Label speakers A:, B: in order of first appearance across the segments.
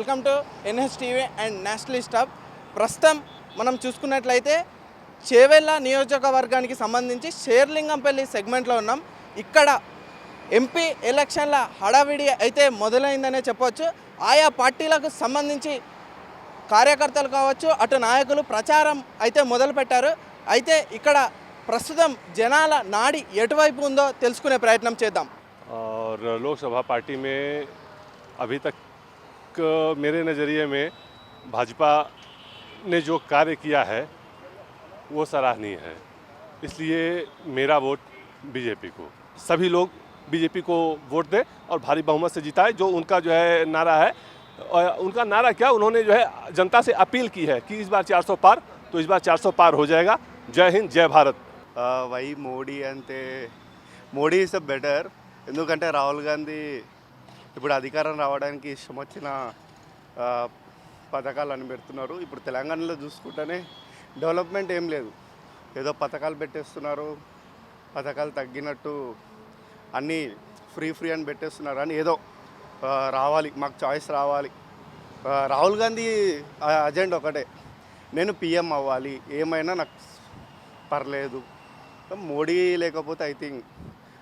A: Welcome to NHTV and Nationalist hub. ప్రస్తుతం మనం చూసుకున్నట్లయితే చేవెళ్ళ నియోజకవర్గానికి సంబంధించి షేర్లింగంపల్లి సెగ్మెంట్లో ఉన్నాం. ఇక్కడ ఎంపీ ఎలక్షన్ల హడావిడి అయితే మొదలైందనే చెప్పవచ్చు. ఆయా పార్టీలకు సంబంధించి కార్యకర్తలు కావచ్చు, అటు నాయకులు ప్రచారం అయితే మొదలుపెట్టారు. అయితే ఇక్కడ ప్రస్తుతం జనాల నాడి ఎటువైపు ఉందో తెలుసుకునే ప్రయత్నం చేద్దాం.
B: और लोकसभा पार्टी में अभी तक मेरे नज़रिए में भाजपा ने जो कार्य किया है वो सराहनीय है, इसलिए मेरा वोट बीजेपी को। सभी लोग बीजेपी को वोट दें और भारी बहुमत से जिताए। जो उनका जो है नारा है, और उनका नारा क्या, उन्होंने जो है जनता से अपील की है कि इस बार 400 पार, तो इस बार 400 पार हो जाएगा। जय हिंद, जय भारत।
C: వై మోడీ అంటే మోడీ ఈజ్ బెటర్. ఎందుకంటే రాహుల్ గాంధీ ఇప్పుడు అధికారం రావడానికి ఇష్టం వచ్చిన పథకాలను పెడుతున్నారు. ఇప్పుడు తెలంగాణలో చూసుకుంటేనే డెవలప్మెంట్ ఏం లేదు, ఏదో పథకాలు పెట్టేస్తున్నారు. పథకాలు తగ్గినట్టు అన్నీ ఫ్రీ అని పెట్టేస్తున్నారు. అని ఏదో రావాలి, మాకు చాయిస్ రావాలి. రాహుల్ గాంధీ అజెండా ఒకటే, నేను పిఎం అవ్వాలి, ఏమైనా నాకు పర్లేదు. మోడీ లేకపోతే I think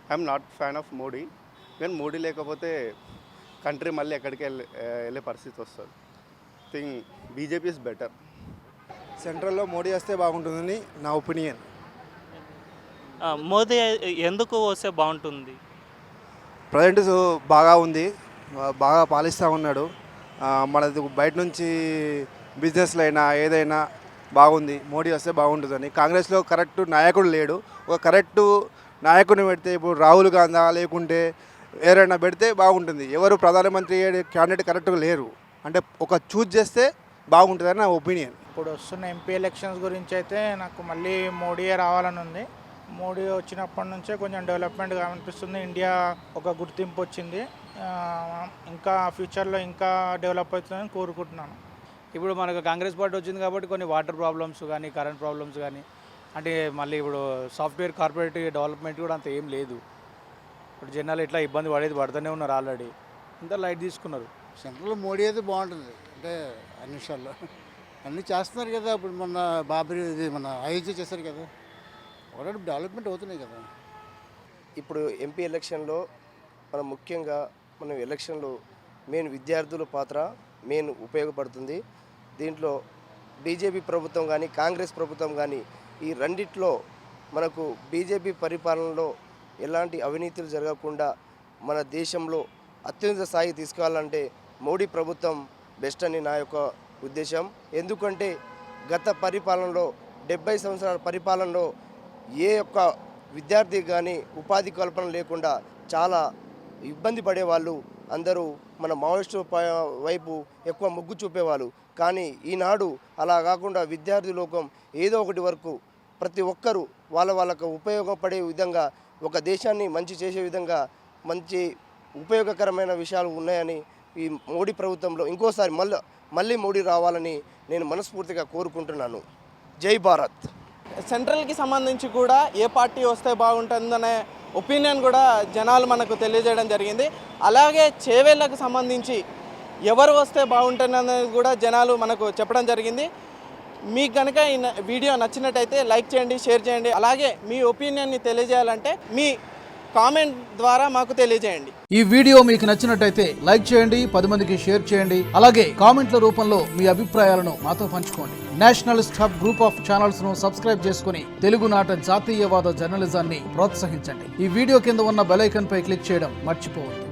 C: I'm not fan of Modi. కానీ మోడీ లేకపోతే కంట్రీ మళ్ళీ ఎక్కడికి వెళ్ళే పరిస్థితి వస్తుంది. Think BJP is better.
D: సెంట్రల్లో మోడీ వస్తే బాగుంటుందని నా ఒపీనియన్.
E: మోదీ ఎందుకు వస్తే బాగుంటుంది?
D: ప్రజెంట్ బాగా ఉంది, బాగా పాలిస్తూ ఉన్నాడు. మనది బయట నుంచి బిజినెస్లు అయినా ఏదైనా బాగుంది. మోడీ వస్తే బాగుంటుందని. కాంగ్రెస్లో కరెక్ట్ నాయకుడు లేడు. ఒక కరెక్ట్ నాయకుడిని పెడితే, ఇప్పుడు రాహుల్ గాంధీ లేకుంటే ఎవరైనా పెడితే బాగుంటుంది. ఎవరు ప్రధానమంత్రి క్యాండిడేట్ కరెక్ట్గా లేరు. అంటే ఒక చూజ్ చేస్తే బాగుంటుందని నా ఒపీనియన్.
F: ఇప్పుడు వస్తున్న ఎంపీ ఎలక్షన్స్ గురించి అయితే నాకు మళ్ళీ మోడీయే రావాలని ఉంది. మోడీ వచ్చినప్పటి నుంచే కొంచెం డెవలప్మెంట్ అనిపిస్తుంది. ఇండియా ఒక గుర్తింపు వచ్చింది. ఇంకా ఫ్యూచర్లో ఇంకా డెవలప్ అవుతుందని కోరుకుంటున్నాను.
G: ఇప్పుడు మనకు కాంగ్రెస్ పార్టీ వచ్చింది కాబట్టి కొన్ని వాటర్ ప్రాబ్లమ్స్ కానీ, కరెంట్ ప్రాబ్లమ్స్ కానీ, అంటే మళ్ళీ ఇప్పుడు సాఫ్ట్వేర్ కార్పొరేట్ డెవలప్మెంట్ కూడా అంత ఏం లేదు. ఇప్పుడు జనాలు ఇట్లా ఇబ్బంది పడుతూనే ఉన్నారు. ఆల్రెడీ ఇంత లైట్ తీసుకున్నారు.
H: సెంట్రల్లో మోడీ అయితే బాగుంటుంది. అంటే అన్ని విషయాల్లో అన్నీ చేస్తున్నారు కదా. ఇప్పుడు మన బాబరీ మన అయోధ్య చేశారు కదా, ఆల్రెడీ డెవలప్మెంట్ అవుతున్నాయి కదా.
I: ఇప్పుడు ఎంపీ ఎలక్షన్లో ముఖ్యంగా మనం ఎలక్షన్లో మెయిన్ విద్యార్థుల పాత్ర మెయిన్ ఉపయోగపడుతుంది. దీంట్లో బీజేపీ ప్రభుత్వం కానీ కాంగ్రెస్ ప్రభుత్వం కానీ ఈ రెండిట్లో మనకు బీజేపీ పరిపాలనలో ఎలాంటి అవినీతులు జరగకుండా మన దేశంలో అత్యున్నత స్థాయి తీసుకురావాలంటే మోడీ ప్రభుత్వం బెస్ట్ అని నా యొక్క ఉద్దేశం. ఎందుకంటే గత పరిపాలనలో 70 సంవత్సరాల పరిపాలనలో ఏ ఒక్క విద్యార్థి కానీ ఉపాధి కల్పన లేకుండా చాలా ఇబ్బంది పడేవాళ్ళు. అందరూ మన మావోయిస్టు వైపు ఎక్కువ మొగ్గు చూపేవాళ్ళు. కానీ ఈనాడు అలా కాకుండా విద్యార్థి లోకం ఏదో ఒకటి వరకు ప్రతి ఒక్కరూ వాళ్ళకు ఉపయోగపడే విధంగా, ఒక దేశాన్ని మంచి చేసే విధంగా మంచి ఉపయోగకరమైన విషయాలు ఉన్నాయని ఈ మోడీ ప్రభుత్వంలో ఇంకోసారి మళ్ళీ మోడీ రావాలని నేను మనస్ఫూర్తిగా కోరుకుంటున్నాను. జై భారత్.
A: సెంట్రల్కి సంబంధించి కూడా ఏ పార్టీ వస్తే బాగుంటుందనే ఒపీనియన్ కూడా జనాలు మనకు తెలియజేయడం జరిగింది. అలాగే చేవేళ్ళకు సంబంధించి ఎవరు వస్తే బాగుంటుందనేది కూడా జనాలు మనకు చెప్పడం జరిగింది. మీకు కనుక ఈ వీడియో నచ్చినట్టయితే లైక్ చేయండి, షేర్ చేయండి. అలాగే మీ ఒపీనియన్ని తెలియజేయాలంటే మీ కామెంట్ ద్వారా మాకు తెలియజేయండి.
J: ఈ వీడియో మీకు నచ్చినట్టయితే లైక్ చేయండి, 10 మందికి షేర్ చేయండి. అలాగే కామెంట్ల రూపంలో మీ అభిప్రాయాలను మాతో పంచుకోండి. Nationalist hub group of channels ను సబ్స్క్రైబ్ చేసుకుని తెలుగునాట జాతీయవాద జర్నలిజాన్ని ప్రోత్సహించండి. ఈ వీడియో కింద ఉన్న బెల్ ఐకాన్ పై క్లిక్ చేయడం మర్చిపోవద్దు.